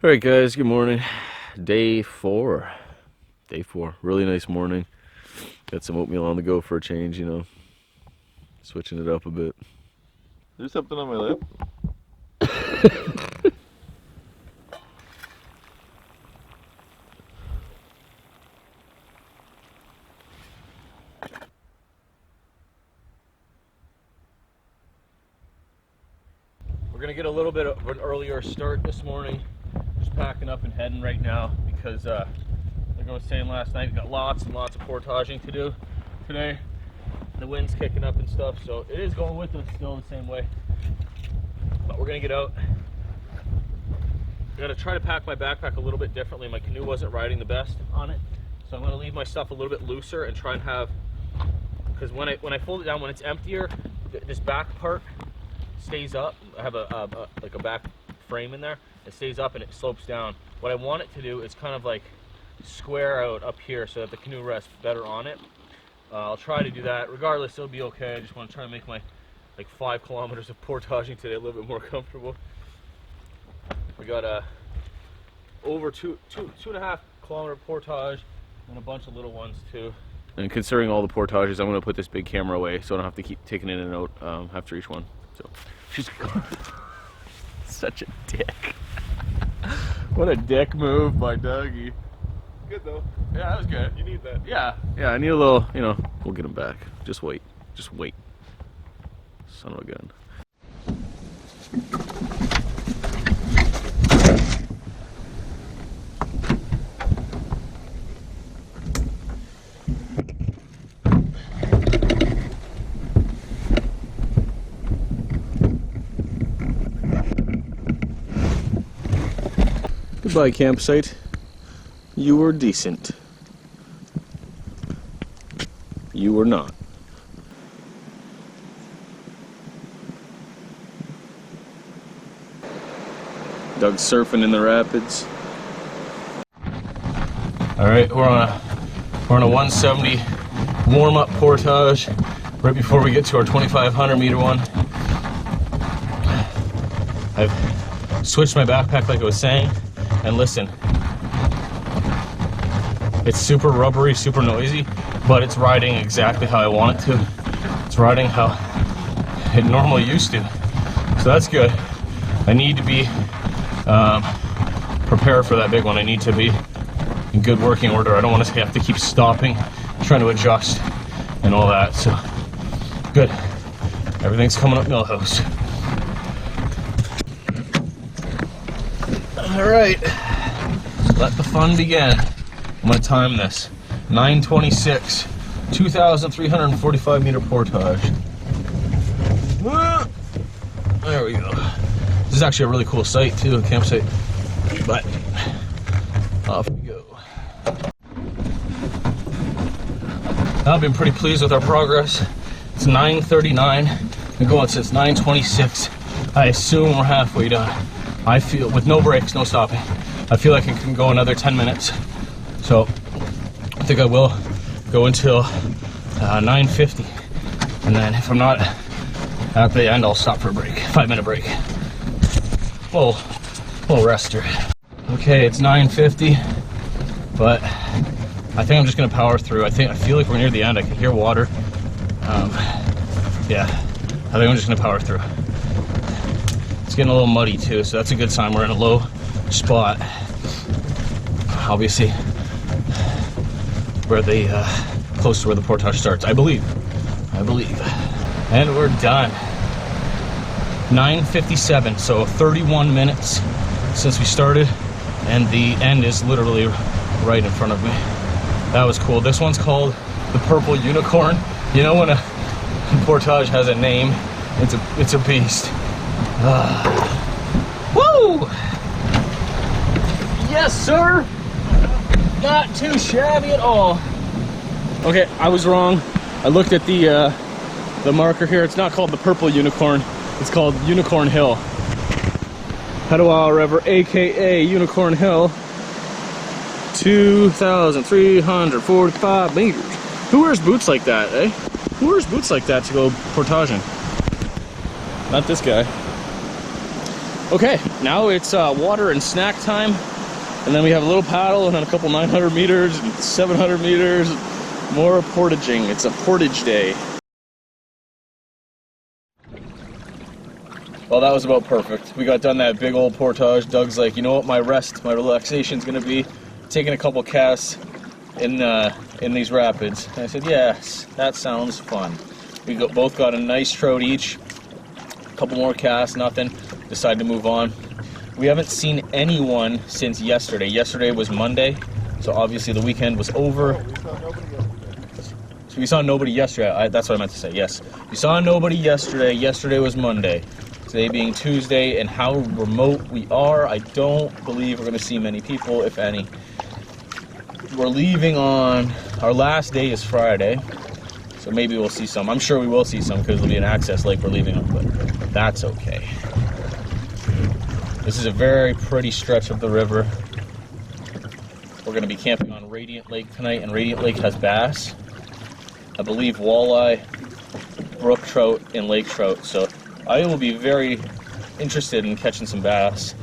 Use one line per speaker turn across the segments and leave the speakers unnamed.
All right, guys, good morning. Day four. Really nice morning. Got some oatmeal on the go for a change, you know. Switching it up a bit.
There's something on my lip.
We're gonna get a little bit of an earlier start this morning. Just packing up and heading right now because like I was saying last night, we've got lots and lots of portaging to do today. The wind's kicking up and stuff, so it is going with us still the same way. But we're gonna get out. I gotta try to pack my backpack a little bit differently. My canoe wasn't riding the best on it, so I'm gonna leave my stuff a little bit looser and try and have, because when I fold it down, when it's emptier, this back part stays up. I have like a back frame in there. It stays up and it slopes down. What I want it to do is kind of like square out up here so that the canoe rests better on it. I'll try to do that. Regardless, it'll be okay. I just want to try to make my like 5 kilometers of portaging today a little bit more comfortable. We got over two and a half kilometer portage and a bunch of little ones too. And considering all the portages, I'm going to put this big camera away so I don't have to keep taking in and out after each one. So she's such a dick. What a dick move by Dougie.
Good though.
Yeah, that was good.
You need that.
Yeah, I need a little, you know, we'll get him back. Just wait. Son of a gun. Goodbye, campsite. You were decent. You were not. Doug's surfing in the rapids. All right, we're on a 170 warm-up portage right before we get to our 2,500 meter one. I've switched my backpack like I was saying, and listen, it's super rubbery, super noisy, but it's riding exactly how I want it to. It's riding how it normally used to, so that's good. I need to be prepared for that big one. I need to be in good working order. I don't want to have to keep stopping, trying to adjust and all that, so good. Everything's coming up Millhouse. All right, let the fun begin. I'm gonna time this. 9:26, 2,345 meter portage. There we go. This is actually a really cool site too, a campsite. But off we go. I've been pretty pleased with our progress. It's 9:39. We've been going since 9:26. I assume we're halfway done. I feel, with no breaks, no stopping, I feel like I can go another 10 minutes. So I think I will go until 9:50, and then if I'm not at the end, I'll stop for a break, 5-minute break. Little rester. Okay, it's 9:50, but I think I'm just gonna power through. I feel like we're near the end. I can hear water. Yeah, I think I'm just gonna power through. It's getting a little muddy too, so that's a good sign. We're in a low spot. Obviously, where close to where the portage starts, I believe. And we're done. 9:57, so 31 minutes since we started, and the end is literally right in front of me. That was cool. This one's called the Purple Unicorn. You know when a portage has a name, it's a beast. Woo! Yes, sir. Not too shabby at all. Okay, I was wrong. I looked at the marker here. It's not called the Purple Unicorn. It's called Unicorn Hill. Petawawa River, aka Unicorn Hill. 2,345 meters. Who wears boots like that, eh? Who wears boots like that to go portaging? Not this guy. Okay, now it's water and snack time, and then we have a little paddle and then a couple 900 meters and 700 meters, more portaging. It's a portage day. Well, that was about perfect. We got done that big old portage. Doug's like, you know what, my relaxation's gonna be taking a couple casts in these rapids. And I said, yes, that sounds fun. We both got a nice trout each, a couple more casts, nothing. Decided to move on. We haven't seen anyone since yesterday. Yesterday was Monday, so obviously the weekend was over. So we saw nobody yesterday. That's what I meant to say, yes. We saw nobody yesterday. Yesterday was Monday. Today being Tuesday, and how remote we are, I don't believe we're going to see many people, if any. We're leaving on, our last day is Friday, so maybe we'll see some. I'm sure we will see some because it'll be an access lake we're leaving on, but that's okay. This is a very pretty stretch of the river. We're going to be camping on Radiant Lake tonight, and Radiant Lake has bass. I believe walleye, brook trout, and lake trout, so I will be very interested in catching some bass.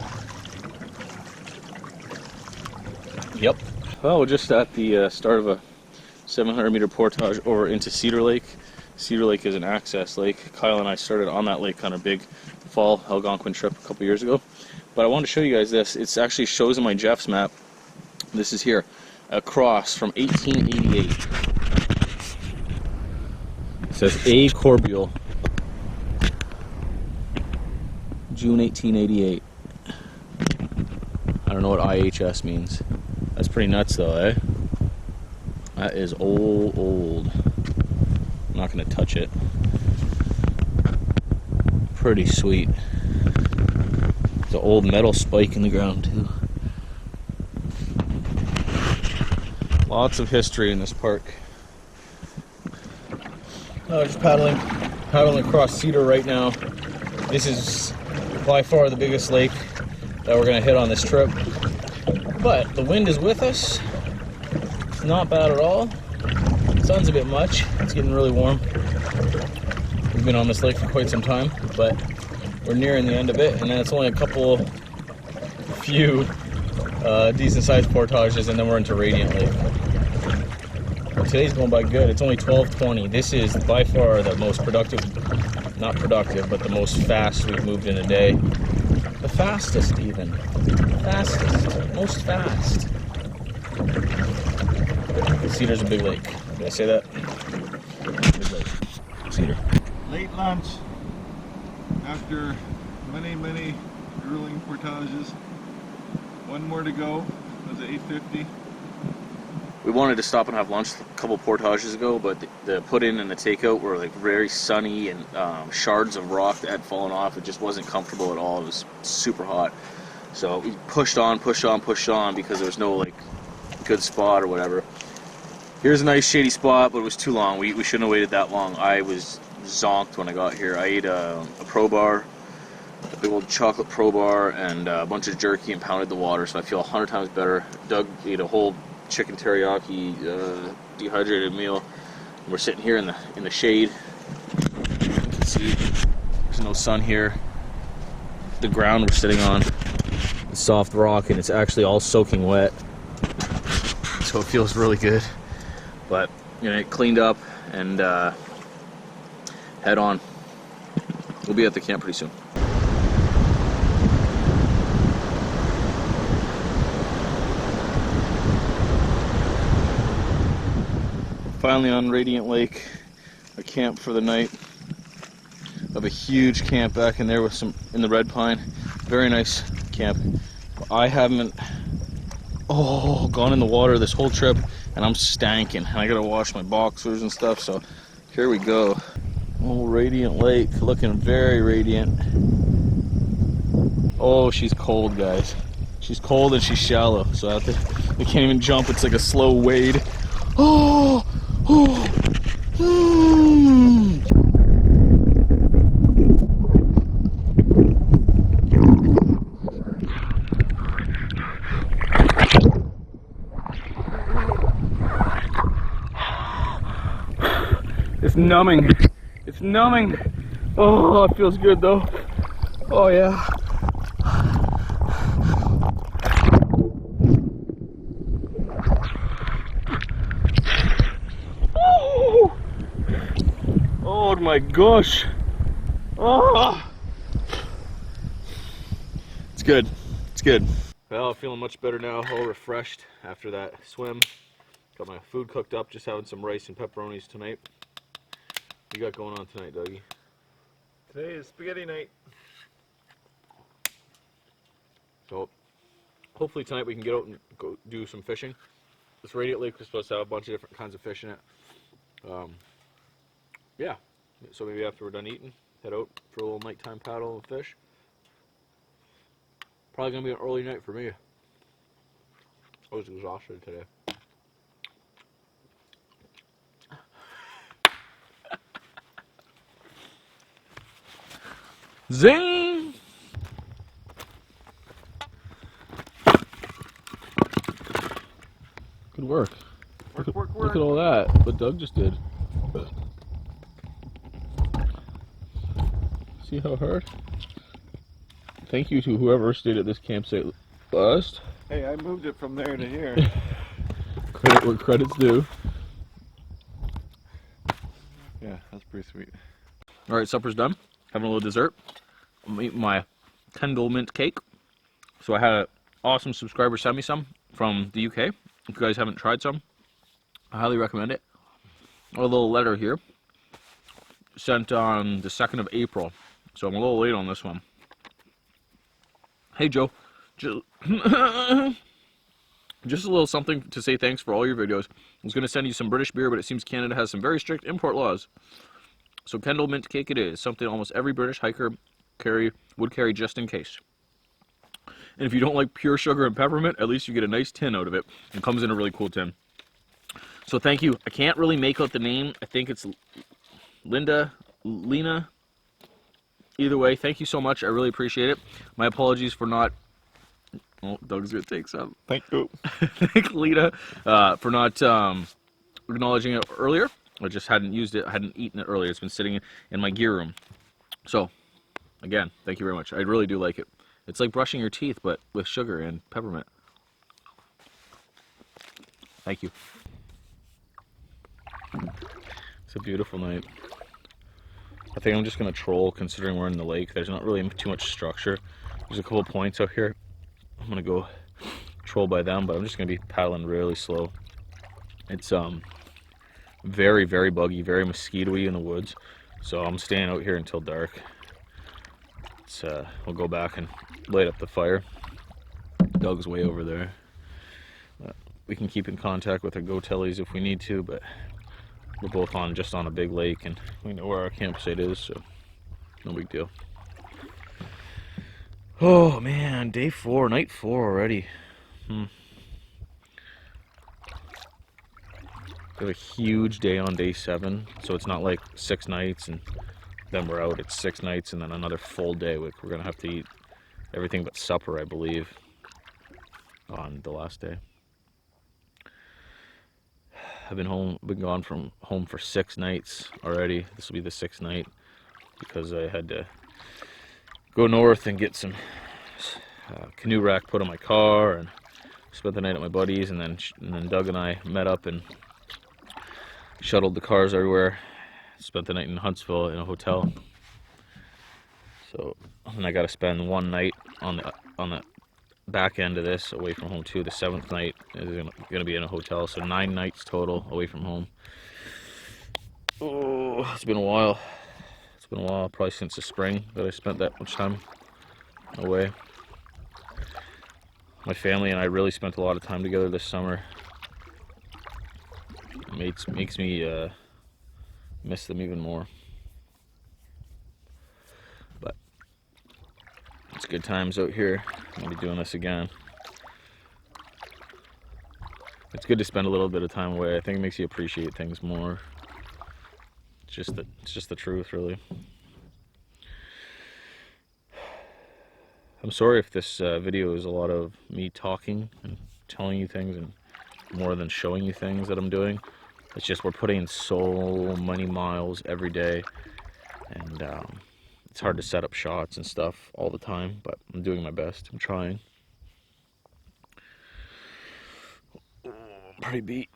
Yep. Well, we're just at the start of a 700 meter portage over into Cedar Lake. Cedar Lake is an access lake. Kyle and I started on that lake on a big fall Algonquin trip a couple years ago. But I wanted to show you guys this. It actually shows in my Jeff's map. This is here, a cross from 1888. It says A. Corbeil, June 1888. I don't know what IHS means. That's pretty nuts though, eh? That is old. I'm not gonna touch it. Pretty sweet. There's an old metal spike in the ground too. Lots of history in this park. Just paddling across Cedar right now. This is by far the biggest lake that we're gonna hit on this trip. But the wind is with us. It's not bad at all. Sun's a bit much. It's getting really warm. We've been on this lake for quite some time, but we're nearing the end of it, and then it's only a few decent sized portages, and then we're into Radiant Lake. But today's going by good. It's only 12:20. This is by far the most productive, not productive, but the most fast we've moved in a day. The fastest even. Fastest. Most fast. Cedar's a big lake. Did I say that? Big lake. Cedar.
Late lunch after many grueling portages. One more to go. It was at 8:50.
We wanted to stop and have lunch a couple portages ago, but the put-in and the takeout were like very sunny, and shards of rock that had fallen off. It just wasn't comfortable at all. It was super hot. So we pushed on because there was no like good spot or whatever. Here's a nice shady spot, but it was too long. We shouldn't have waited that long. I was zonked when I got here. I ate a Pro Bar, a big old chocolate Pro Bar, and a bunch of jerky, and pounded the water, so I feel 100 times better. Doug ate a whole chicken teriyaki dehydrated meal. And we're sitting here in the shade. You can see there's no sun here. The ground we're sitting on is soft rock, and it's actually all soaking wet, so it feels really good. But you know, it cleaned up and head on. We'll be at the camp pretty soon. Finally on Radiant Lake, a camp for the night. I have a huge camp back in there with some in the red pine. Very nice camp. I haven't gone in the water this whole trip, and I'm stanking, and I gotta wash my boxers and stuff, so here we go. Oh, Radiant Lake, looking very radiant. Oh, she's cold, guys. She's cold and she's shallow, so we can't even jump. It's like a slow wade. Oh. It's numbing. It's numbing. Oh, it feels good though. Oh yeah. my gosh. Oh. It's good. It's good. Well, feeling much better now, all refreshed after that swim. Got my food cooked up, just having some rice and pepperonis tonight. What you got going on tonight, Dougie?
Today is spaghetti night.
So, hopefully tonight we can get out and go do some fishing. This Radiant Lake is supposed to have a bunch of different kinds of fish in it. Yeah, so maybe after we're done eating, head out for a little nighttime paddle and fish. Probably gonna be an early night for me. I was exhausted today. Zing! Good work. Look at all that. What Doug just did. See how hard? Thank you to whoever stayed at this campsite last.
Hey, I moved it from there to here.
Credit where credit's due.
Yeah, that's pretty sweet.
Alright, supper's done. Having a little dessert. I'm eating my Kendall mint cake. So I had an awesome subscriber send me some from the UK. If you guys haven't tried some, I highly recommend it. A little letter here. Sent on the 2nd of April. So I'm a little late on this one. Hey Joe. Just a little something to say thanks for all your videos. I was going to send you some British beer, but it seems Canada has some very strict import laws. So Kendall mint cake it is. Something almost every British hiker would carry just in case. And if you don't like pure sugar and peppermint, at least you get a nice tin out of it. It comes in a really cool tin. So thank you. I can't really make out the name. I think it's Lena. Either way, thank you so much. I really appreciate it. My apologies for not... Oh, Doug's going to take some.
Thank you.
Thank Lena for not acknowledging it earlier. I just hadn't used it. I hadn't eaten it earlier. It's been sitting in my gear room. So, again, thank you very much. I really do like it. It's like brushing your teeth, but with sugar and peppermint. Thank you. It's a beautiful night. I think I'm just going to troll, considering we're in the lake. There's not really too much structure. There's a couple points out here. I'm going to go troll by them, but I'm just going to be paddling really slow. It's very, very buggy, very mosquito-y in the woods. So I'm staying out here until dark. We'll go back and light up the fire. Doug's way over there. We can keep in contact with our go-tellies if we need to, but we're both just on a big lake, and we know where our campsite is, so no big deal. Oh man, day 4, night 4 already. We have a huge day on day 7, so it's not like 6 nights and then we're out. It's 6 nights and then another full day. We're gonna have to eat everything but supper, I believe, on the last day. I've been gone from home for 6 nights already. This will be the 6th night because I had to go north and get some canoe rack put on my car and spent the night at my buddies, and then Doug and I met up and shuttled the cars everywhere. Spent the night in Huntsville in a hotel. So, and I got to spend 1 night on the back end of this away from home too. The 7th night is going to be in a hotel, so 9 nights total away from home. Oh, it's been a while. It's been a while, probably since the spring that I spent that much time away. My family and I really spent a lot of time together this summer. It makes me miss them even more. But it's good times out here. I'm going to be doing this again. It's good to spend a little bit of time away. I think it makes you appreciate things more. It's just the truth, really. I'm sorry if this video is a lot of me talking and telling you things and more than showing you things that I'm doing. It's just we're putting in so many miles every day, and it's hard to set up shots and stuff all the time, but I'm doing my best. I'm trying. I'm pretty beat.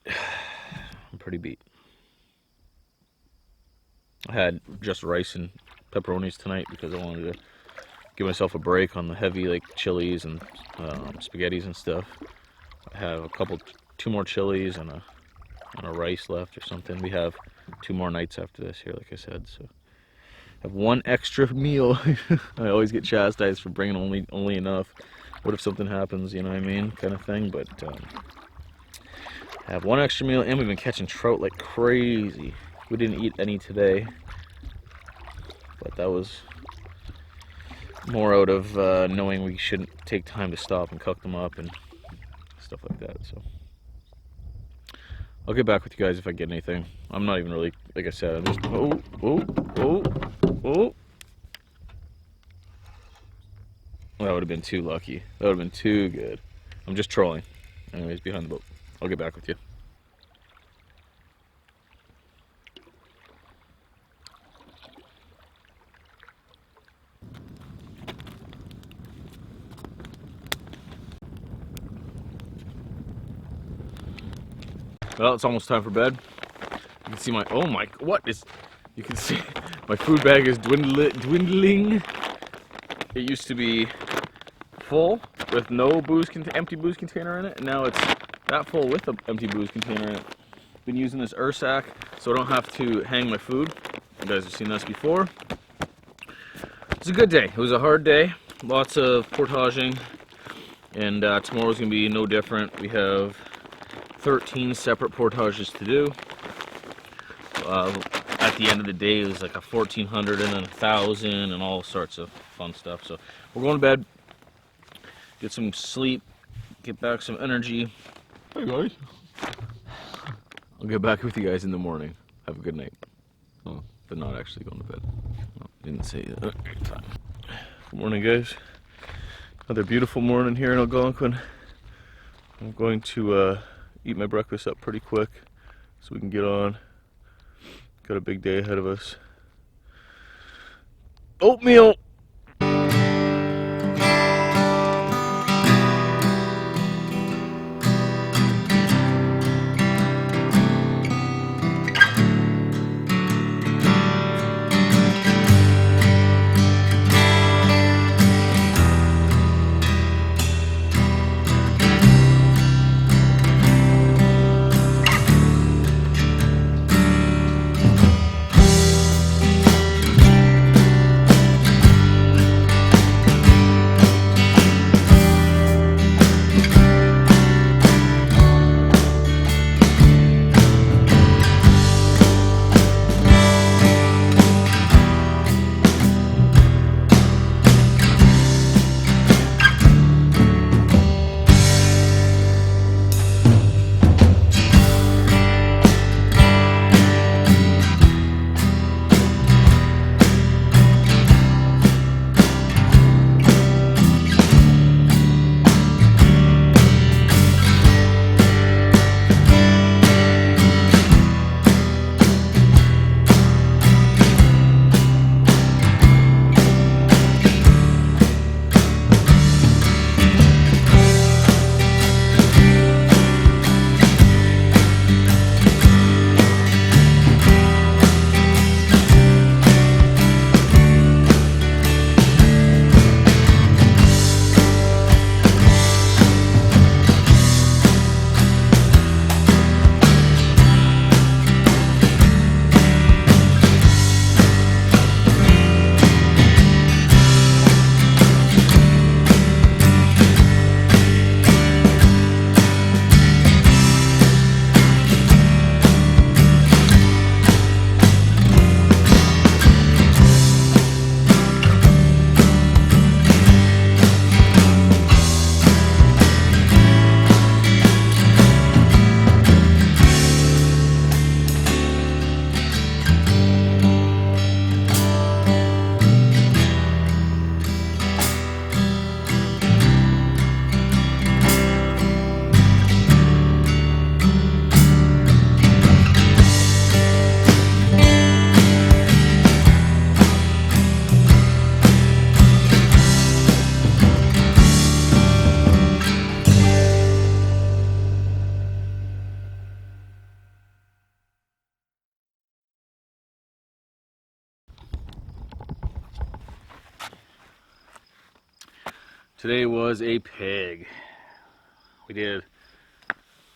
I had just rice and pepperonis tonight because I wanted to give myself a break on the heavy like chilies and spaghettis and stuff. I have two more chilies and a rice left or something. We have 2 more nights after this here, like I said. So I have 1 extra meal. I always get chastised for bringing only enough. What if something happens? You know what I mean, kind of thing. But I have 1 extra meal, and we've been catching trout like crazy. We didn't eat any today, but that was more out of knowing we shouldn't take time to stop and cook them up and stuff like that. So I'll get back with you guys if I get anything. I'm not even really, like I said, I'm just, oh. That would have been too lucky. That would have been too good. I'm just trolling. Anyways, behind the boat. I'll get back with you. Well, it's almost time for bed. You can see my, oh my, what is, you can see my food bag is dwindling. It used to be full with no empty booze container in it, and now it's that full with an empty booze container in it. Been using this sack so I don't have to hang my food. You guys have seen this before. It's a good day. It was a hard day. Lots of portaging, and tomorrow's gonna be no different. We have 13 separate portages to do. At the end of the day, it was like a 1,400 and then 1,000 and all sorts of fun stuff. So we're going to bed, get some sleep, get back some energy. Hey guys. I'll get back with you guys in the morning. Have a good night. Oh, but not actually going to bed. No, didn't say that. Good morning, guys. Another beautiful morning here in Algonquin. I'm going to eat my breakfast up pretty quick so we can get on. Got a big day ahead of us. Oatmeal! Today was a pig. We did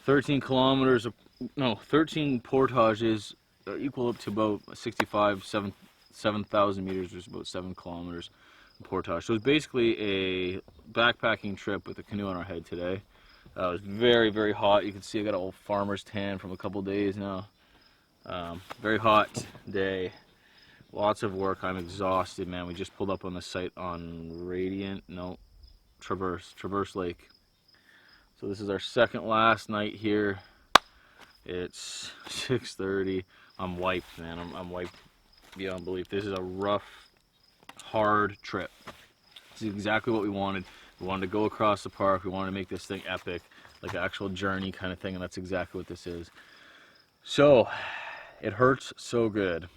13 kilometers of, no, 13 portages, equal up to about 7,000 meters, which is about 7 kilometers of portage. So it was basically a backpacking trip with a canoe on our head today. It was very, very hot. You can see I got an old farmer's tan from a couple days now. Very hot day. Lots of work. I'm exhausted, man. We just pulled up on the site on Traverse Lake. So this is our second last night here. It's 6:30. I'm wiped, man. I'm wiped beyond belief. This is a rough, hard trip. This is exactly what we wanted. We wanted to go across the park. We wanted to make this thing epic, like an actual journey kind of thing, and that's exactly what this is. So, it hurts so good.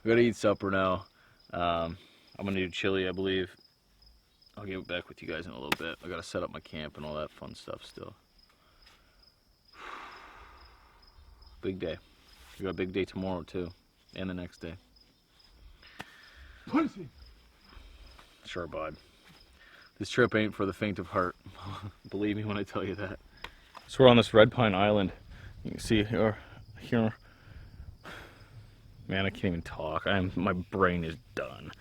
We gotta eat supper now. I'm gonna do chili, I believe. I'll get back with you guys in a little bit. I gotta set up my camp and all that fun stuff still. Big day. We got a big day tomorrow too, and the next day.
Pussy.
Sure, bud. This trip ain't for the faint of heart. Believe me when I tell you that. So we're on this Red Pine Island. You can see here. Man, I can't even talk. My brain is done.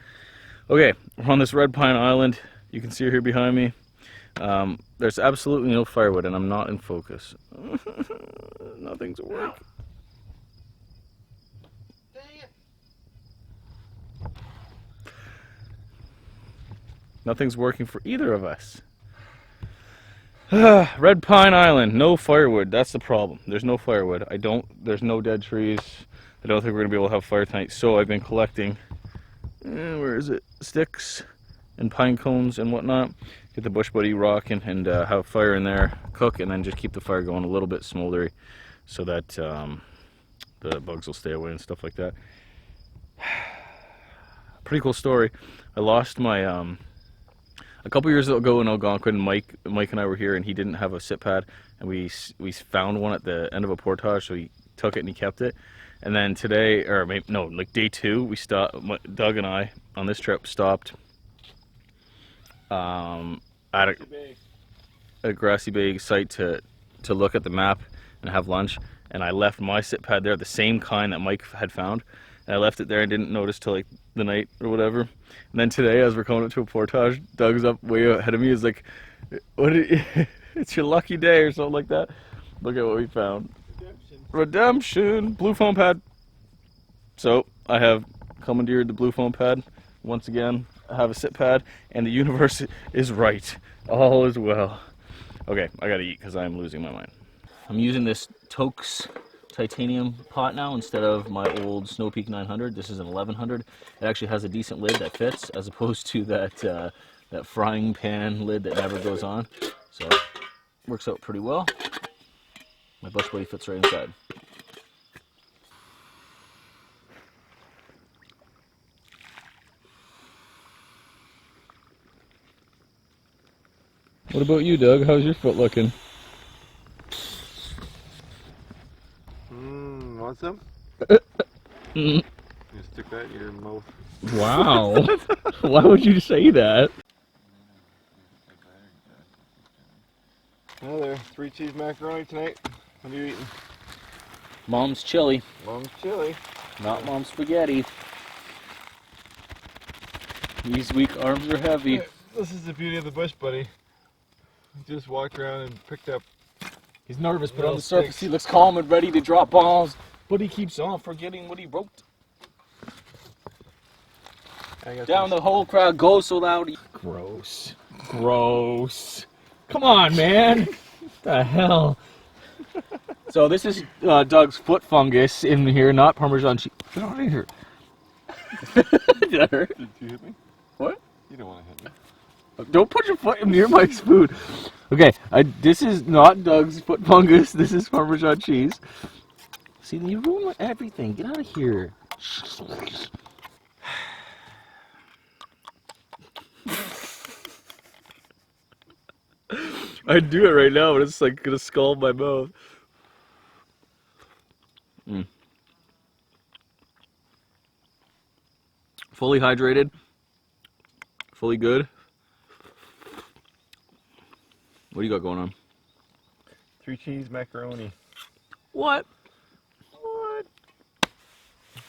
Okay, we're on this Red Pine Island. You can see her here behind me. There's absolutely no firewood, and I'm not in focus. Nothing's working. Nothing's working for either of us. Red Pine Island, no firewood. That's the problem. There's no firewood. There's no dead trees. I don't think we're gonna be able to have fire tonight. So I've been collecting, where is it? Sticks and pine cones and whatnot. Get the Bush Buddy rocking and have fire in there, cook, and then just keep the fire going a little bit smoldery so that the bugs will stay away and stuff like that. Pretty cool story. I lost my a couple years ago in Algonquin. Mike and I were here, and he didn't have a sit pad, and we found one at the end of a portage, so he took it and he kept it. And then today, or maybe no, like day 2, we stopped. Doug and I on this trip stopped at a Grassy Bay site to look at the map and have lunch. And I left my sit pad there, the same kind that Mike had found. And I left it there and didn't notice till like the night or whatever. And then today, as we're coming up to a portage, Doug's up way ahead of me. He's like, it's your lucky day or something like that. Look at what we found. Redemption. Blue foam pad. So I have commandeered the blue foam pad once again. I have a sit pad, and the universe is right. All is well. Okay, I gotta eat because I'm losing my mind. I'm using this Tokes titanium pot now instead of my old Snow Peak 900. This is an 1100. It actually has a decent lid that fits, as opposed to that frying pan lid that never goes on. So works out pretty well. My Bush Buddy fits right inside. What about you, Doug? How's your foot looking?
Want some?
Mm.
You stick that in your mouth.
Wow. Why would you say that?
Hello there. 3 cheese macaroni tonight. What are you eating?
Mom's chili,
Mom's chili.
not mom's spaghetti. These weak arms are heavy.
This is the beauty of the Bush Buddy. He just walked around and picked up.
He's nervous, but on
Little
the surface
sticks.
he looks calm and ready to drop bombs. But he keeps on forgetting what he wrote. Down the whole crowd goes so loud. Gross. Gross. Come on, man. What the hell? So this is Doug's foot fungus in here, not Parmesan cheese. Get out of here. Did that hurt?
Did you hit me?
What?
You don't want to hit me.
Don't put your foot near my spoon. Okay, this is not Doug's foot fungus. This is Parmesan cheese. See, you ruin everything. Get out of here. I'd do it right now, but it's like gonna scald my mouth. Fully hydrated. Fully good. What do you got going on?
3 cheese macaroni.
What?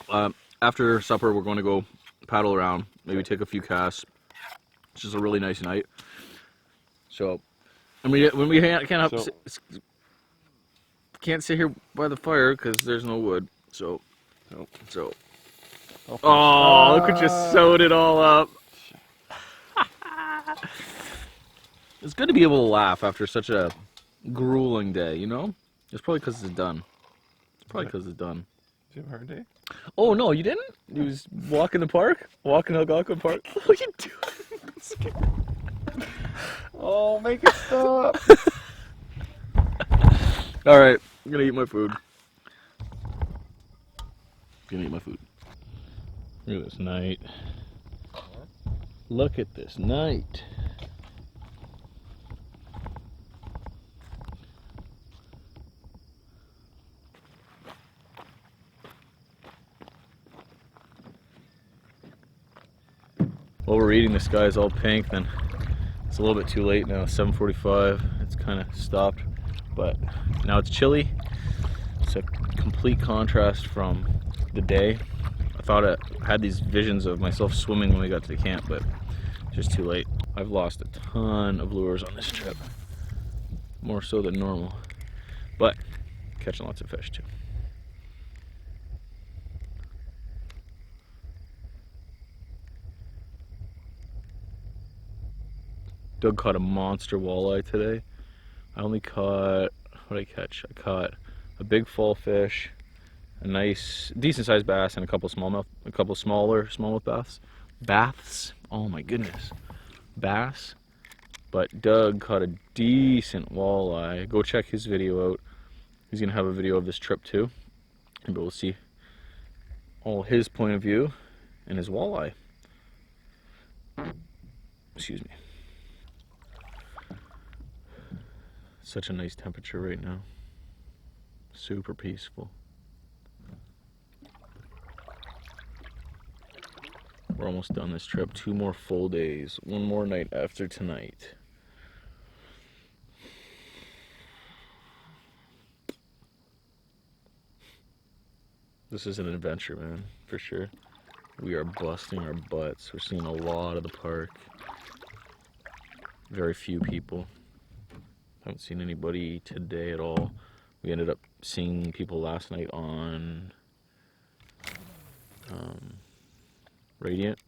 What?
After supper, we're going to go paddle around, maybe take a few casts. It's just a really nice night. So, and when we can't sit here by the fire because there's no wood. So. Oh, look what you sewed it all up. It's good to be able to laugh after such a grueling day, you know? It's probably because it's done. It's probably because it's done.
Did you have a hard day?
Oh, no, you didn't? You was walking the park? Walking Algonquin Park? What are you doing?
Oh, make it stop!
Alright, I'm gonna eat my food. Look at this night. Look at this night. While we're eating, the sky's all pink, then it's a little bit too late now, 7:45. It's kind of stopped, but now it's chilly. It's a complete contrast from the day. I thought I had these visions of myself swimming when we got to the camp, but just too late. I've lost a ton of lures on this trip, more so than normal, but catching lots of fish too. Doug caught a monster walleye today. I only caught, what did I catch? I caught a big fall fish, a nice, decent sized bass, and a couple smaller smallmouth baths. Oh my goodness, bass. But Doug caught a decent walleye. Go check his video out. He's gonna have a video of this trip too, and we'll see all his point of view and his walleye. Excuse me. Such a nice temperature right now. Super peaceful. We're almost done this trip. 2 more full days. 1 more night after tonight. This is an adventure, man, for sure. We are busting our butts. We're seeing a lot of the park. Very few people. Haven't seen anybody today at all. We ended up seeing people last night on Radiant,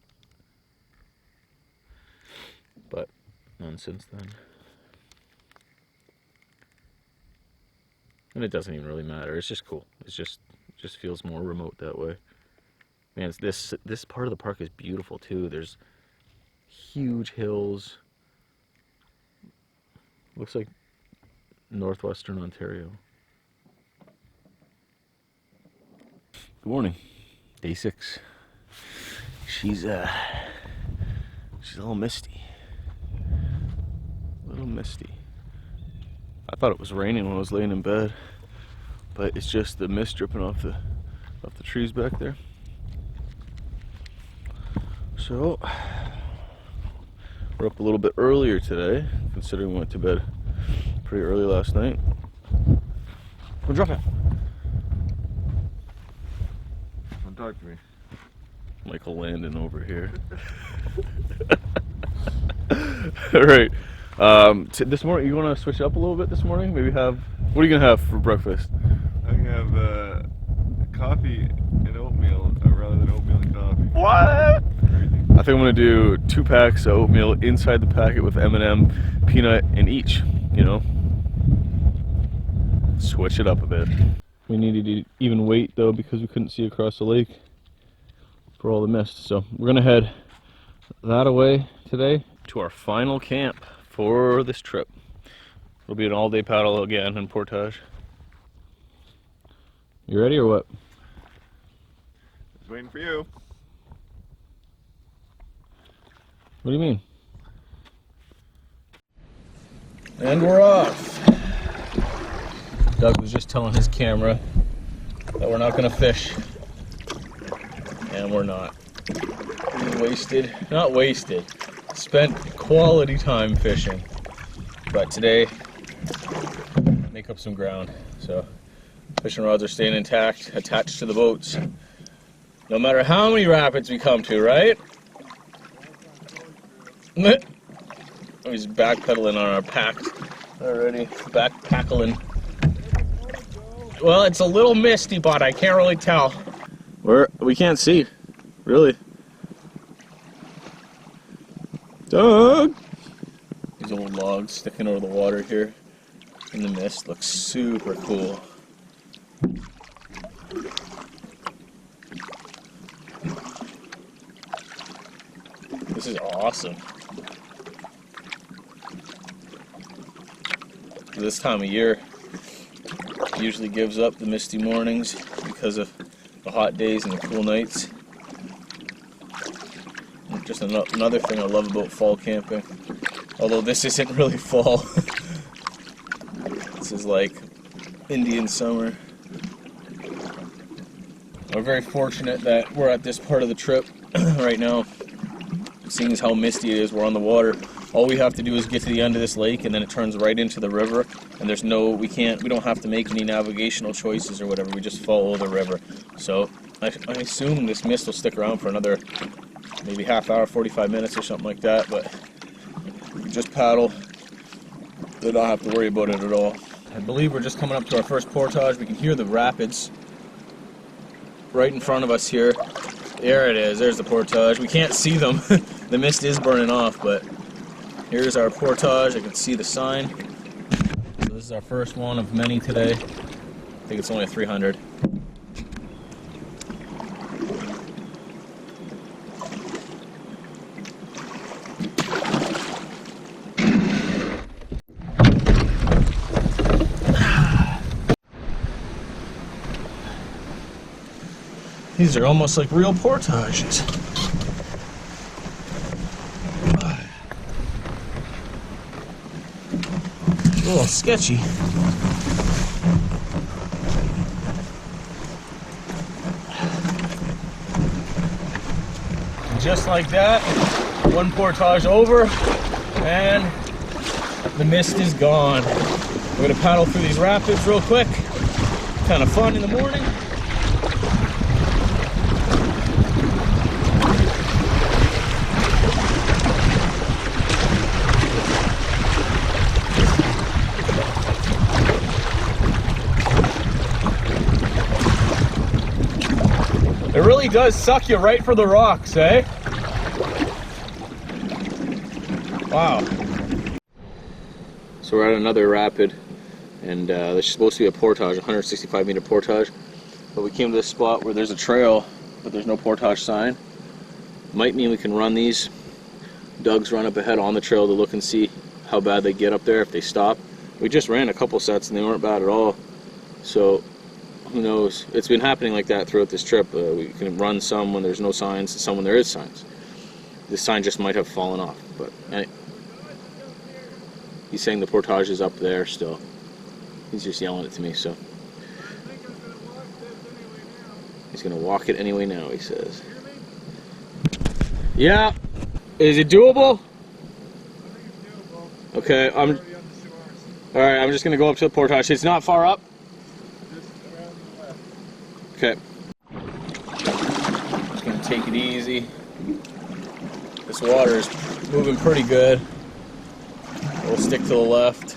but none since then. And it doesn't even really matter. It's just cool. It just feels more remote that way. Man, this part of the park is beautiful too. There's huge hills. Looks like northwestern Ontario. Good morning. Day 6. She's a little misty. A little misty. I thought it was raining when I was laying in bed, but it's just the mist dripping off the trees back there. So we're up a little bit earlier today, considering we went to bed pretty early last night. Come drop it.
Don't talk to me.
Michael Landon over here. All right. This morning, you want to switch up a little bit this morning? Maybe have. What are you gonna have for breakfast?
I'm gonna have coffee and oatmeal rather than oatmeal and coffee.
What? I think I'm gonna do 2 packs of oatmeal inside the packet with M&M, peanut in each. You know, switch it up a bit. We needed to even wait though because we couldn't see across the lake for all the mist. So we're gonna head that away today to our final camp for this trip. It'll be an all-day paddle again in Portage. You ready or what?
Just waiting for you.
What do you mean? And we're off. Doug was just telling his camera that we're not gonna fish. And we're not. We wasted, not wasted, spent quality time fishing. but today, make up some ground. So fishing rods are staying intact, attached to the boats, no matter how many rapids we come to, right? He's backpedaling on our packs already. Backpackling. Well, it's a little misty, but I can't really tell. We can't see, really. Doug! These old logs sticking over the water here in the mist looks super cool. This is awesome. This time of year usually gives up the misty mornings because of the hot days and the cool nights. And just another thing I love about fall camping, although this isn't really fall. This is like Indian summer. We're very fortunate that we're at this part of the trip right now. Seeing as how misty it is, we're on the water. All we have to do is get to the end of this lake and then it turns right into the river, and there's no, we don't have to make any navigational choices or whatever, we just follow the river. So I assume this mist will stick around for another maybe half hour, 45 minutes or something like that, but we just paddle, do not have to worry about it at all. I believe we're just coming up to our first portage. We can hear the rapids right in front of us here. There it is, there's the portage. We can't see them, the mist is burning off, but here's our portage. I can see the sign. So this is our first one of many today. I think it's only a 300. These are almost like real portages. A little sketchy. Just like that, one portage over, and the mist is gone. We're gonna paddle through these rapids real quick. Kind of fun in the morning. It really does suck you right for the rocks, eh? Wow. So we're at another rapid, and there's supposed to be a portage, 165 meter portage. But we came to this spot where there's a trail, but there's no portage sign. Might mean we can run these. Doug's run up ahead on the trail to look and see how bad they get up there if they stop. We just ran a couple sets and they weren't bad at all. So who knows? It's been happening like that throughout this trip. We can run some when there's no signs, and some when there is signs. This sign just might have fallen off, but he's saying the portage is up there still. He's just yelling it to me, so he's gonna walk it anyway now, he says. Yeah. Is it doable? Okay, alright, I'm just gonna go up to the portage. It's not far up? Okay. Just gonna take it easy. This water is moving pretty good. We'll stick to the left.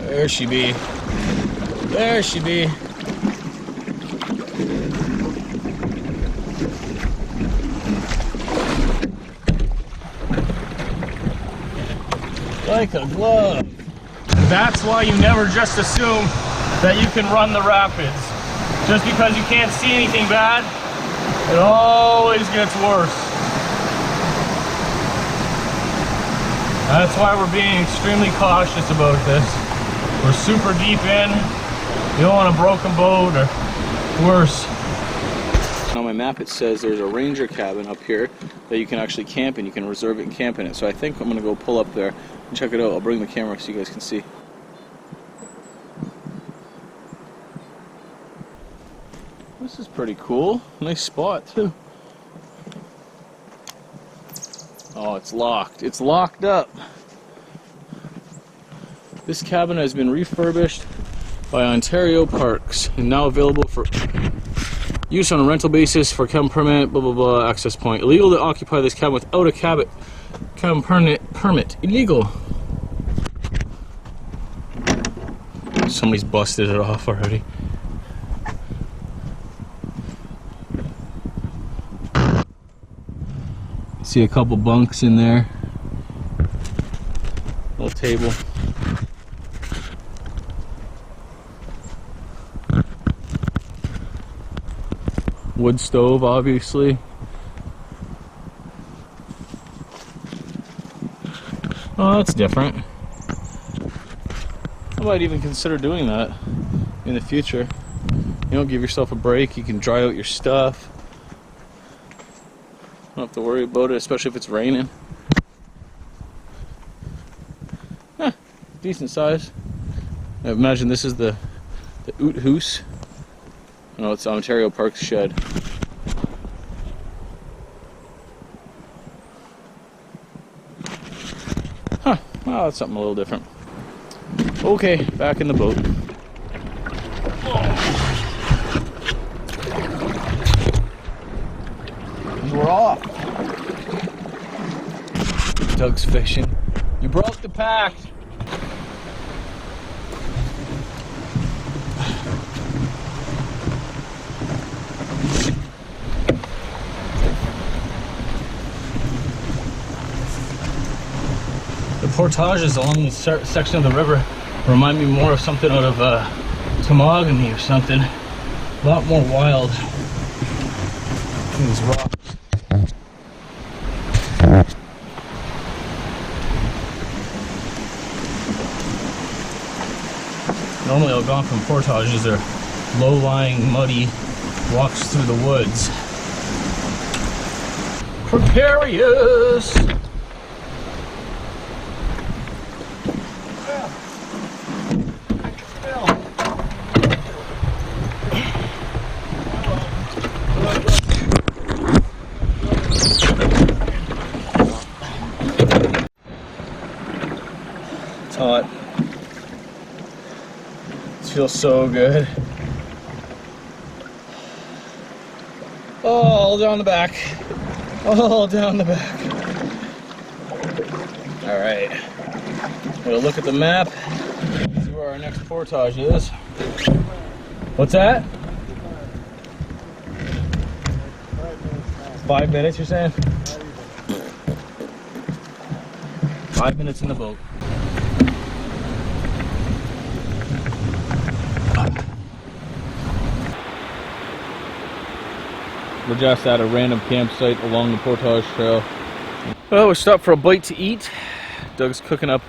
There she be. There she be. Like a glove. That's why you never just assume that you can run the rapids. Just because you can't see anything bad, it always gets worse. That's why we're being extremely cautious about this. We're super deep in. You don't want a broken boat or worse. On my map it says there's a ranger cabin up here that you can actually camp in. You can reserve it and camp in it. So I think I'm going to go pull up there. Check it out. I'll bring the camera so you guys can see. This is pretty cool. Nice spot too. Oh, it's locked. It's locked up. This cabin has been refurbished by Ontario Parks and now available for use on a rental basis for cabin permit, blah blah blah, access point. Illegal to occupy this cabin without a cabin permit. Illegal. Somebody's busted it off already. See a couple bunks in there. Little table. Wood stove, obviously. Oh, that's different. I might even consider doing that in the future. You know, give yourself a break. You can dry out your stuff. Don't have to worry about it, especially if it's raining. Decent size. I imagine this is the Oot Hoose. No, it's Ontario Parks shed. Huh, well, that's something a little different. Okay, back in the boat. And we're off. Doug's fishing. You broke the pack. The portages along this section of the river remind me more of something out of Tamagami or something. A lot more wild. These rocks. Normally Algonquin portages are low-lying, muddy walks through the woods. Precarious! It's hot. It feels so good. All down the back. All down the back. Alright. We'll look at the map. See where our next portage is. What's that? 5 minutes, you're saying? 5 minutes in the boat. We're just at a random campsite along the Portage Trail. Well, we stopped for a bite to eat. Doug's cooking up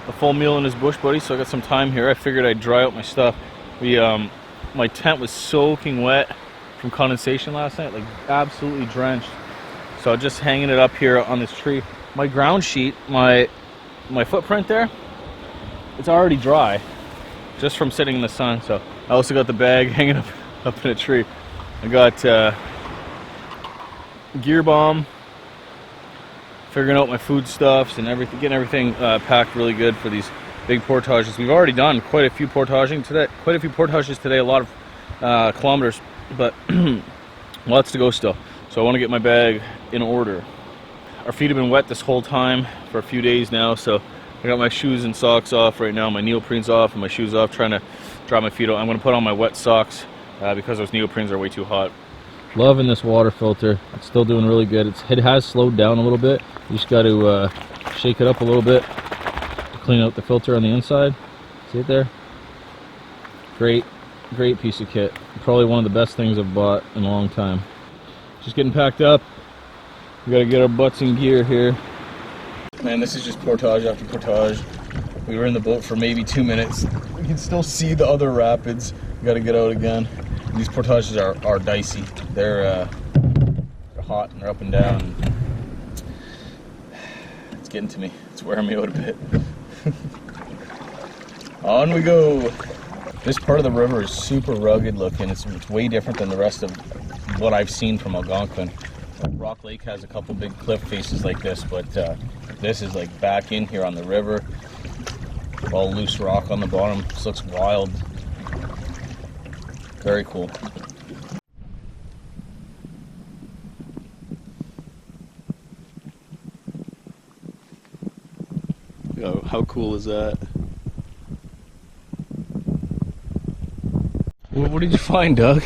a full meal in his bush buddy, so I got some time here. I figured I'd dry out my stuff. My tent was soaking wet from condensation last night, like absolutely drenched. So I'm just hanging it up here on this tree. My ground sheet, my footprint there, it's already dry, just from sitting in the sun. So I also got the bag hanging up in a tree. I got gear bomb, figuring out my foodstuffs and everything, getting everything packed really good for these big portages. We've already done quite a few portages today, a lot of kilometers, but lots to go still. So I want to get my bag in order. Our feet have been wet this whole time for a few days now, so I got my shoes and socks off right now, my neoprenes off and my shoes off, trying to dry my feet out. I'm going to put on my wet socks because those neoprenes are way too hot. Loving this water filter. It's still doing really good. It has slowed down a little bit. You just got to shake it up a little bit to clean out the filter on the inside. See it there? Great piece of kit. Probably one of the best things I've bought in a long time. Just getting packed up. We got to get our butts in gear here. Man, this is just portage after portage. We were in the boat for maybe 2 minutes. We can still see the other rapids. We got to get out again. These portages are dicey. They're hot and they're up and down. It's getting to me. It's wearing me out a bit. On we go. This part of the river is super rugged looking. It's way different than the rest of what I've seen from Algonquin. Rock Lake has a couple big cliff faces like this, but this is like back in here on the river. All loose rock on the bottom. This looks wild. Very cool.
Oh, how cool is that?
What did you find, Doug?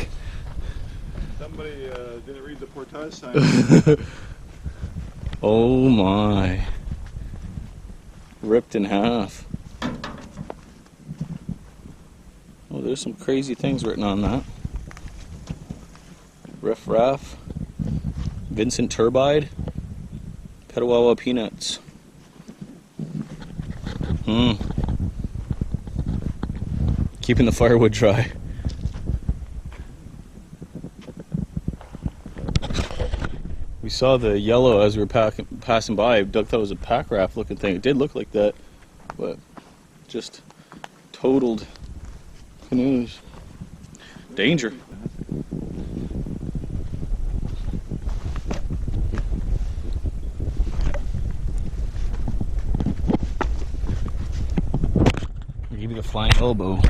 Somebody didn't read the Portage sign.
Oh my. Ripped in half. Oh, there's some crazy things written on that. Riff Raff. Vincent Turbide. Petawawa Peanuts. Keeping the firewood dry. We saw the yellow as we were passing by. Doug thought it was a pack raft looking thing. It did look like that, but just totaled canoes. Danger. I'll give you the flying elbow.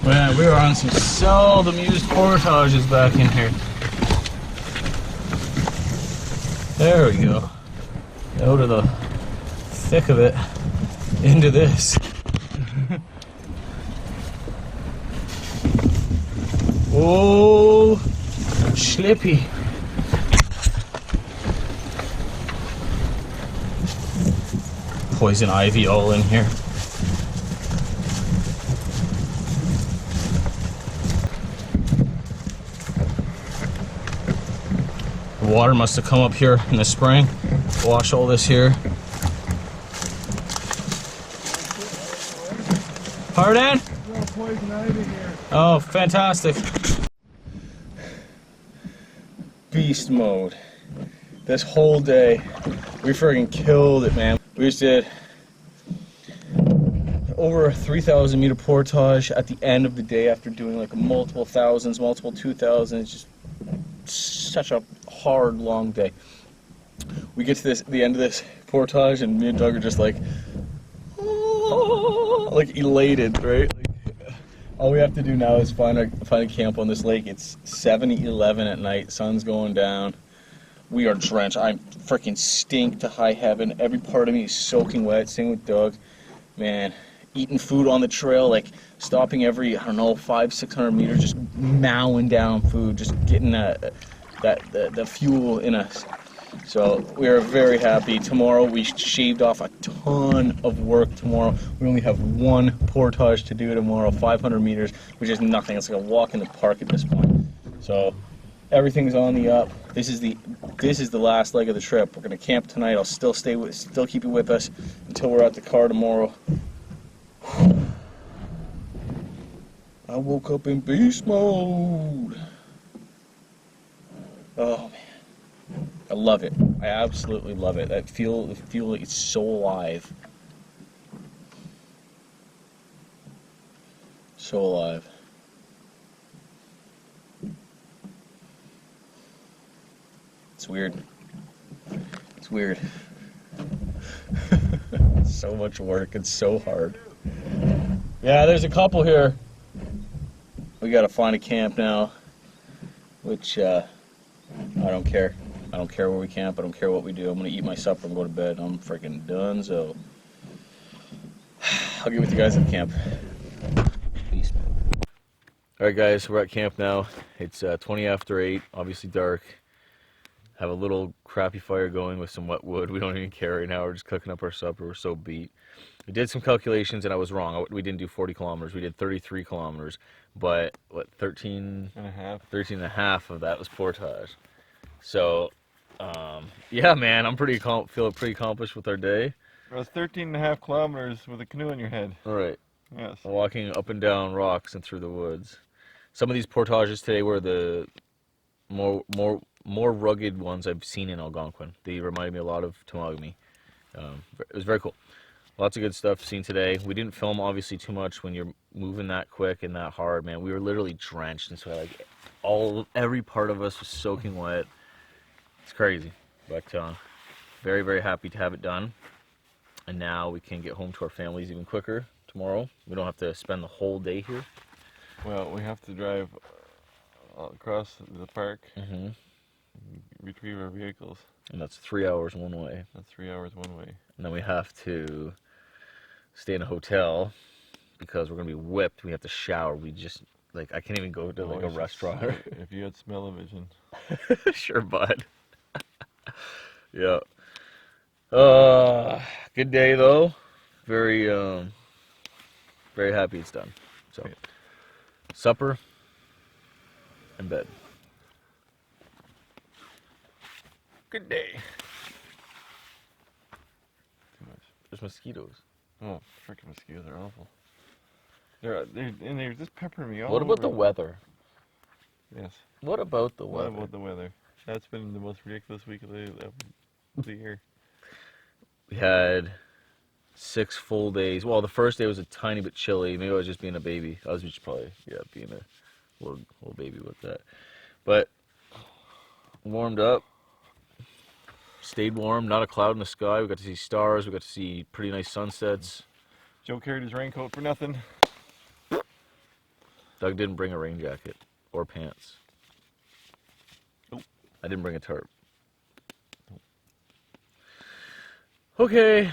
Man, we were on some seldom used portages back in here. There we go. Out of the thick of it into this. Oh, slippy. Poison ivy all in here. The water must have come up here in the spring, wash all this here. Pardon?
No poison ivy here.
Oh, fantastic. Beast mode. This whole day, we friggin' killed it, man. We just did over a 3,000 meter portage at the end of the day after doing like multiple thousands, multiple 2,000s. It's just such a hard, long day. We get to the end of this portage and me and Doug are just like, oh, like elated, right? Like, all we have to do now is find a camp on this lake. It's 7:11 at night, sun's going down. We are drenched. I'm freaking stink to high heaven. Every part of me is soaking wet. Same with Doug. Man, eating food on the trail, like stopping every, I don't know, 500-600 meters, just mowing down food, just getting the fuel in us. So we are very happy. Tomorrow we shaved off a ton of work tomorrow. We only have one portage to do tomorrow, 500 meters, which is nothing. It's like a walk in the park at this point. So everything's on the up. This is the last leg of the trip. We're gonna camp tonight. I'll still keep you with us until we're at the car tomorrow. I woke up in beast mode. Oh man, I love it. I absolutely love it. I feel like it's so alive. So alive. It's weird. It's weird. So much work. It's so hard. Yeah, there's a couple here. We gotta find a camp now, which I don't care. I don't care where we camp. I don't care what we do. I'm gonna eat my supper and go to bed. I'm freaking done. So I'll get with you guys at camp. Peace, man. All right, guys, we're at camp now. It's 20 after 8. Obviously dark. have a little crappy fire going with some wet wood. We don't even care right now. We're just cooking up our supper. We're so beat. We did some calculations and I was wrong. We didn't do 40 kilometers. We did 33 kilometers. But what, 13
and a half.
13 and a half of that was Portage. So, yeah, man, I'm feeling pretty accomplished with our day.
It was 13.5 kilometers with a canoe in your head.
All right.
Yes.
Walking up and down rocks and through the woods. Some of these portages today were the more rugged ones I've seen in Algonquin. They reminded me a lot of Tamagami. It was very cool. Lots of good stuff seen today. We didn't film obviously too much when you're moving that quick and that hard, man. We were literally drenched in sweat. Like every part of us was soaking wet. It's crazy, but very, very happy to have it done. And now we can get home to our families even quicker tomorrow. We don't have to spend the whole day here.
Well, we have to drive across the park, retrieve our vehicles.
And that's 3 hours one way.
That's 3 hours one way.
And then we have to stay in a hotel because we're going to be whipped. We have to shower. We just, like, I can't even go to like a restaurant.
If you had smell-o-vision.
Sure, bud. Yeah. Good day though. Very, very happy it's done. So, supper and bed. Good day.
Too much.
There's mosquitoes.
Oh, freaking mosquitoes are awful. They're just peppering me all
What about
over.
the weather?
Yes.
What about the
What
weather?
about the weather? That's been the most ridiculous week of the year.
We had 6 full days. Well, the first day was a tiny bit chilly. Maybe I was just being a baby. I was just probably, being a little baby with that. But warmed up, stayed warm, not a cloud in the sky. We got to see stars. We got to see pretty nice sunsets.
Joe carried his raincoat for nothing.
Doug didn't bring a rain jacket or pants.
Nope.
I didn't bring a tarp. Okay.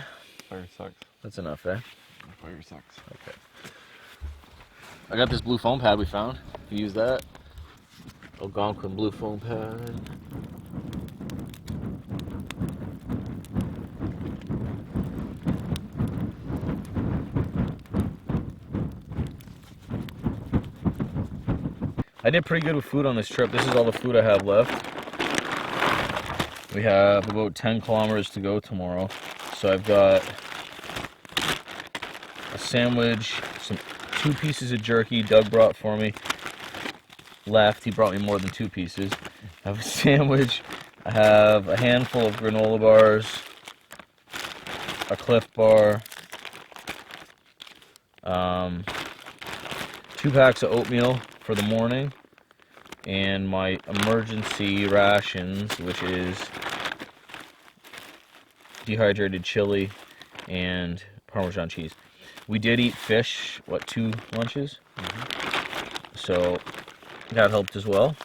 Fire sucks.
That's enough, eh?
Fire sucks.
Okay. I got this blue foam pad we found. You use that. Algonquin blue foam pad. I did pretty good with food on this trip. This is all the food I have left. We have about 10 kilometers to go tomorrow. So I've got a sandwich, 2 pieces of jerky Doug brought for me. Left, he brought me more than 2 pieces. I have a sandwich. I have a handful of granola bars, a Cliff Bar, 2 packs of oatmeal for the morning, and my emergency rations, which is dehydrated chili and Parmesan cheese. We did eat fish, 2 lunches? So that helped as well.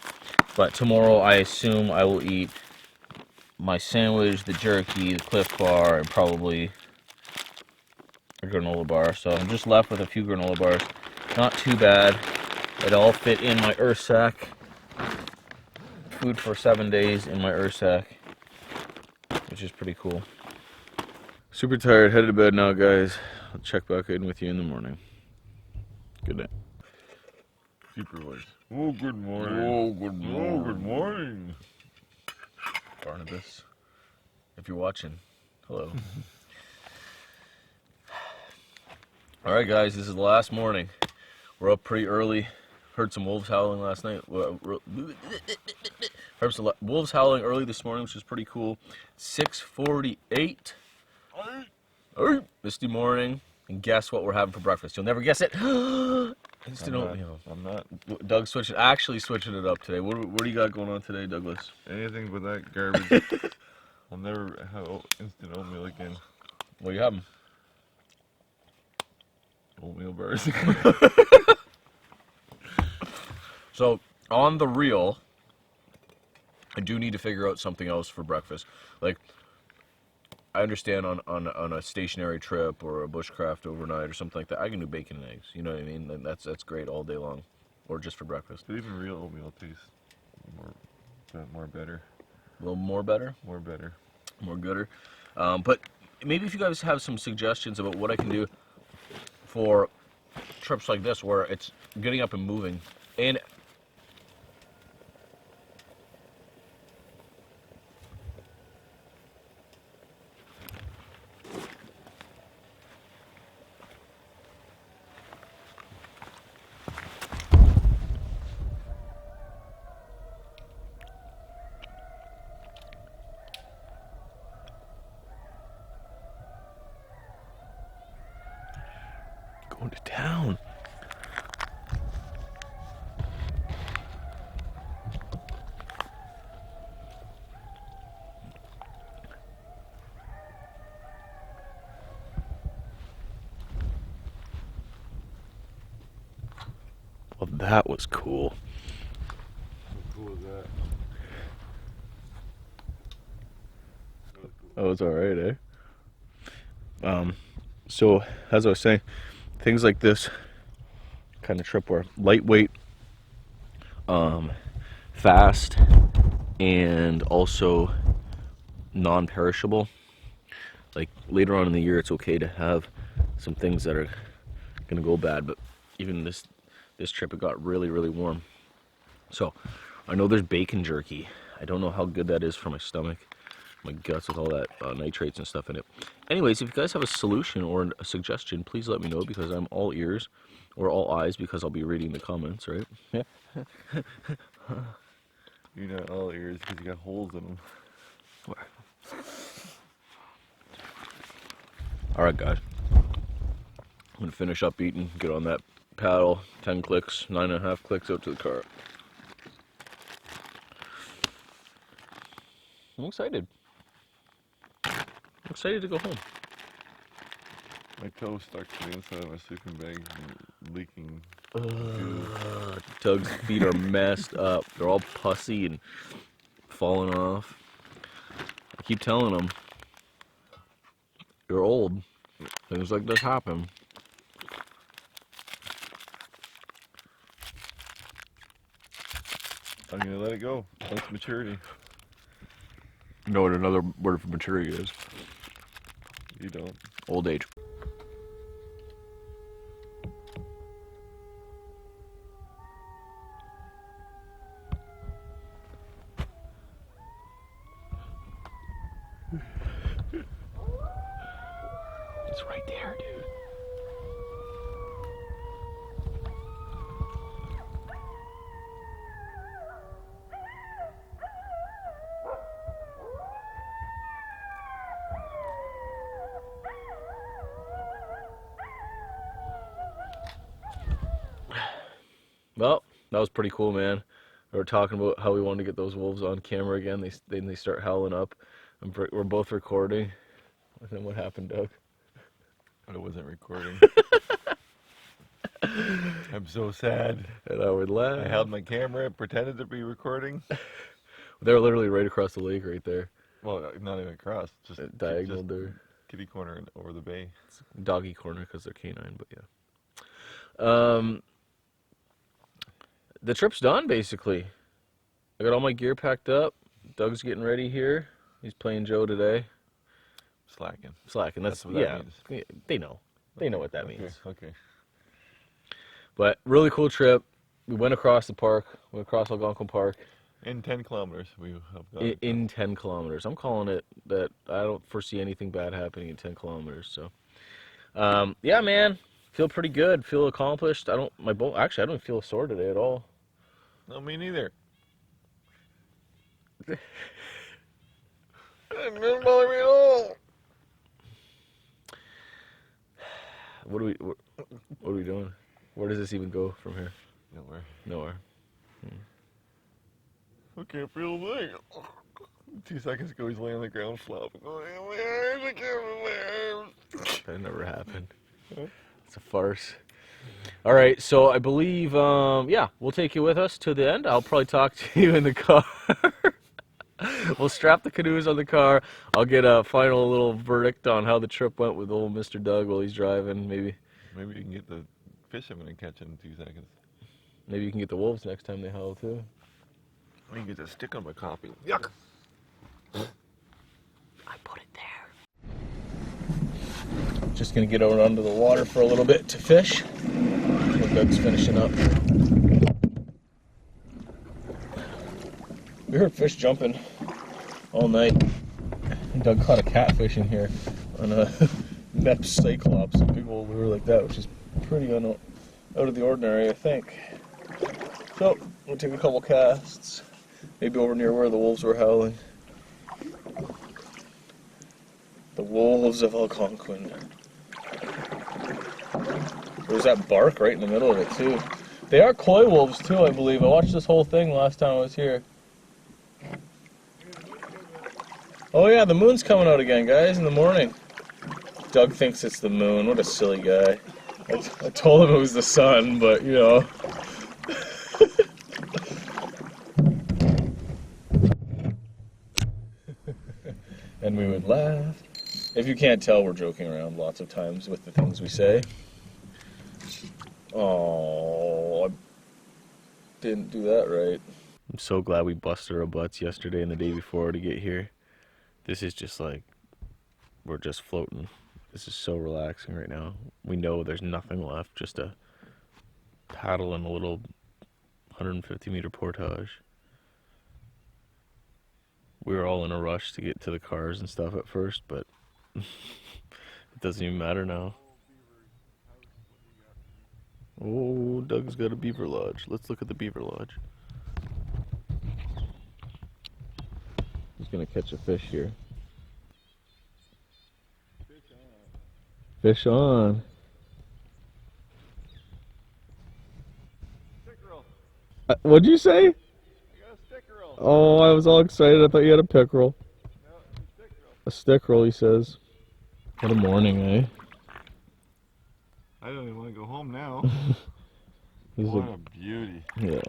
But tomorrow I assume I will eat my sandwich, the jerky, the Cliff Bar, and probably a granola bar. So I'm just left with a few granola bars. Not too bad. It all fit in my earth sack. Food for 7 days in my earth sack, which is pretty cool. Super tired, headed to bed now, guys. I'll check back in with you in the morning. Good night.
Super voice. Oh, good morning.
Oh, good
Oh, good morning.
Barnabas, if you're watching, hello. All right, guys, this is the last morning. We're up pretty early. Heard some wolves howling last night. Heard some wolves howling early this morning, which is pretty cool. 6:48. Misty morning. And guess what we're having for breakfast? You'll never guess it. Instant oatmeal.
I'm not.
Doug's actually switching it up today. What do you got going on today, Douglas?
Anything but that garbage. I'll never have instant oatmeal again.
What are you having?
Oatmeal bars.
So, on the real, I do need to figure out something else for breakfast. Like, I understand on a stationary trip or a bushcraft overnight or something like that, I can do bacon and eggs. You know what I mean? And that's great all day long, or just for breakfast.
But even real oatmeal tastes more better.
A little more better?
More better.
More gooder. But maybe if you guys have some suggestions about what I can do for trips like this where it's getting up and moving. And going to town. Well, that was cool.
How cool is that?
That was alright, eh? So, as I was saying, things like this kind of trip were lightweight, fast, and also non-perishable. Like later on in the year, it's okay to have some things that are gonna go bad, but even this trip, it got really, really warm. So I know there's bacon jerky. I don't know how good that is for my stomach, my guts, with all that nitrates and stuff in it. Anyways, if you guys have a solution or a suggestion, please let me know, because I'm all ears, or all eyes, because I'll be reading the comments, right? Yeah.
You're not all ears because you got holes in them.
All right, guys. I'm gonna finish up eating, get on that paddle, 10 clicks, 9.5 clicks out to the car. I'm excited. I'm excited to go home.
My toe stuck to the inside of my sleeping bag and leaking.
Doug's feet are messed up. They're all pussy and falling off. I keep telling him, you're old. Things like this happen.
I'm gonna let it go. That's maturity.
You know what another word for maturity is?
You don't.
Old age. It's right there, dude. Well, that was pretty cool, man. We were talking about how we wanted to get those wolves on camera again. They start howling up. We're both recording. And then what happened, Doug?
I wasn't recording. I'm so sad.
And I would laugh.
I held my camera, pretended to be recording.
They were literally right across the lake right there.
Well, not even across, just
Diagonal
just
there.
kitty corner over the bay.
It's doggy corner because they're canine, but yeah. The trip's done, basically. I got all my gear packed up. Doug's getting ready here. He's playing Joe today.
Slacking.
Slacking. That's
what that means.
They know. They know what that means.
Okay.
But really cool trip. We went across the park. Went across Algonquin Park.
In 10 kilometers, we have gone.
In 10 kilometers. I'm calling it that. I don't foresee anything bad happening in 10 kilometers. So, yeah, man. Feel pretty good. Feel accomplished. Actually, I don't feel sore today at all.
No, me neither. It didn't bother me at all.
What are we doing? Where does this even go from here? Nowhere.
I can't feel a thing. 2 seconds ago, he's laying on the ground flopping. I can't feel my arms.
That never happened. It's a farce. All right, so I believe, yeah, we'll take you with us to the end. I'll probably talk to you in the car. We'll strap the canoes on the car. I'll get a final little verdict on how the trip went with old Mr. Doug while he's driving. Maybe
you can get the fish I'm going to catch in 2 seconds.
Maybe you can get the wolves next time they howl, too.
I can get a stick on my coffee. Yuck!
Just gonna get out onto the water for a little bit to fish. While Doug's finishing up. We heard fish jumping all night. Doug caught a catfish in here on a Mep Cyclops, a big old lure like that, which is pretty out of the ordinary, I think. So, we'll take a couple casts, maybe over near where the wolves were howling. The wolves of Algonquin. There's that bark right in the middle of it, too. They are koi wolves, too, I believe. I watched this whole thing last time I was here. Oh yeah, the moon's coming out again, guys, in the morning. Doug thinks it's the moon. What a silly guy. I told him it was the sun, but, you know. And we would laugh. If you can't tell, we're joking around lots of times with the things we say. Oh, I didn't do that right. I'm so glad we busted our butts yesterday and the day before to get here. This is just like, we're just floating. This is so relaxing right now. We know there's nothing left, just a paddle in a little 150 meter portage. We were all in a rush to get to the cars and stuff at first, but it doesn't even matter now. Oh, Doug's got a beaver lodge. Let's look at the beaver lodge. He's gonna catch a fish here. Fish on.
Pickerel.
What'd you say?
I got a stickerel.
Oh, I was all excited. I thought you had a pickerel.
No, it's a stickerel.
A stickerel, he says. What a morning, eh?
I don't even want to go home now.
This is
What a beauty.
yeah.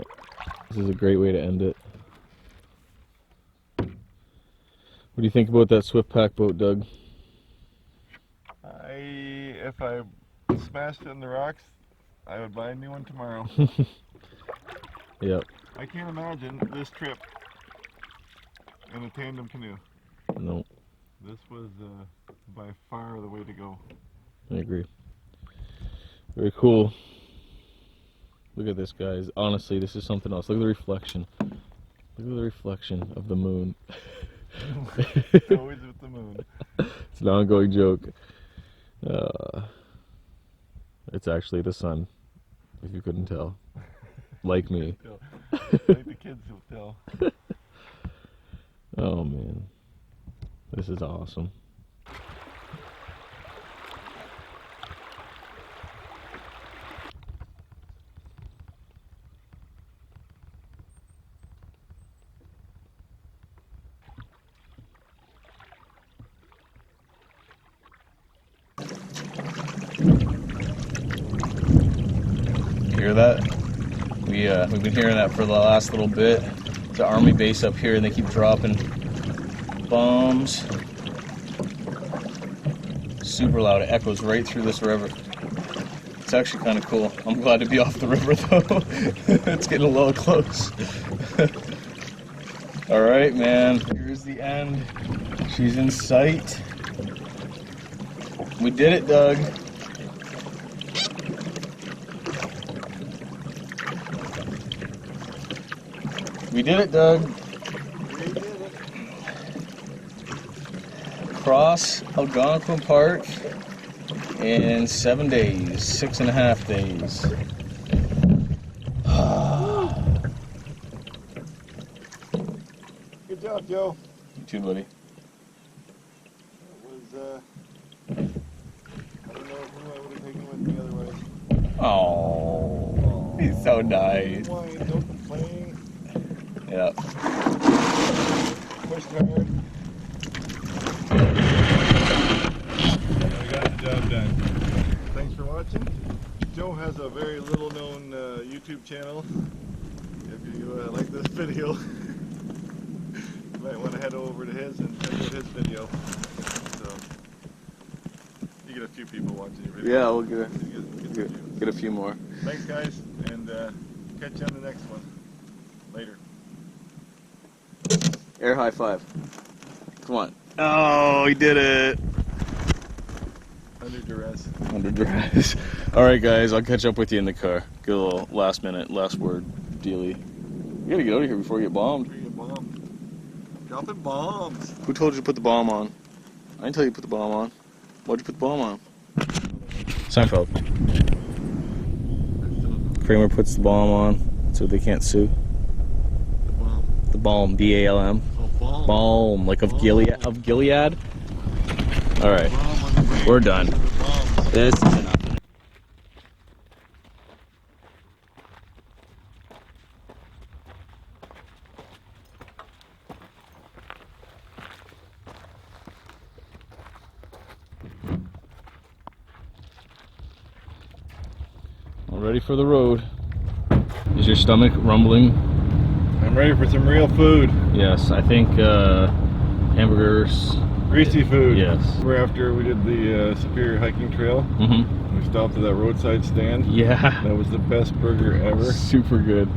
This is a great way to end it. What do you think about that Swift Pack boat, Doug?
If I smashed it in the rocks, I would buy a new one tomorrow.
Yep.
I can't imagine this trip in a tandem canoe.
No,
This was by far the way to go.
I agree. Very cool. Look at this, guys. Honestly, this is something else. Look at the reflection. Look at the reflection of the moon.
Always with the moon.
It's an ongoing joke. It's actually the sun, if you couldn't tell. Like me.
Like the kids will tell.
Oh man, this is awesome. Hear that? We've been hearing that for the last little bit. It's an army base up here, and they keep dropping bombs. Super loud. It echoes right through this river. It's actually kind of cool. I'm glad to be off the river though. It's getting a little close. All right, man. Here's the end. She's in sight. We did it, Doug. We did it, Doug.
We did it.
Cross Algonquin Park in 7 days, 6.5 days.
Good job, Joe.
You too, buddy.
It was, I don't know who I would have taken with me otherwise.
Oh, he's so nice.
No whine, no complaining.
Yeah.
Pushed hard. I got the job done. Thanks for watching. Joe has a very little known YouTube channel. If you like this video, you might want to head over to his and check out his video. So you get a few people watching your video.
Yeah, we'll get
Get
a few more.
Thanks guys, and catch you on the next one. Later.
Air high five. Come on.
Oh, he did it.
Under duress.
Under duress. All right, guys, I'll catch up with you in the car. Get a little last word dealy. You gotta get out of here before you get bombed.
Before you get bombed. Dropping bombs.
Who told you to put the bomb on? I didn't tell you to put the bomb on. Why'd you put the bomb on? Seinfeld. Kramer puts the bomb on so they can't sue.
The bomb.
The balm, B-A-L-M.
Oh, bomb.
Balm, like of Gilead. Of Gilead. All right,
Bomb on the brain.
we're done.
Bombs.
This is enough. All ready for the road. Is your stomach rumbling?
I'm ready for some real food.
Yes, I think hamburgers.
Greasy food.
Yes.
We're after we did the Superior Hiking Trail.
Mm-hmm.
We stopped at that roadside stand.
Yeah.
That was the best burger ever.
Super good.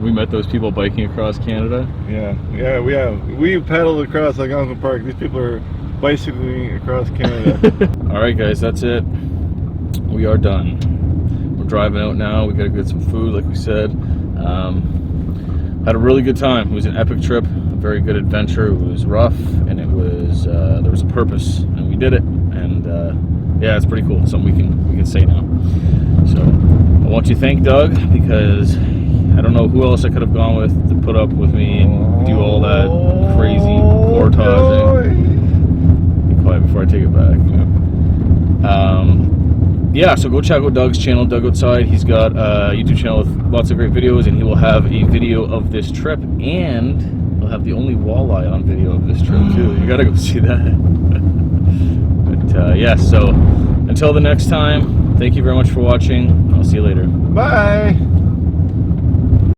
We met those people biking across Canada.
Yeah, we paddled across Algonquin Park. These people are bicycling across Canada.
All right, guys, that's it. We are done. We're driving out now. We gotta get some food, like we said. Had a really good time. It was an epic trip, a very good adventure. It was rough, and it was there was a purpose, and we did it. And yeah, it's pretty cool. Something we can say now. So I want to thank Doug, because I don't know who else I could have gone with to put up with me and do all that crazy portaging. Be quiet before I take it back. Yeah, so go check out Doug's channel, Doug Outside. He's got a YouTube channel with lots of great videos, and he will have a video of this trip, and he'll have the only walleye on video of this trip too. You gotta go see that. But yeah, so until the next time, thank you very much for watching. I'll see you later.
Bye.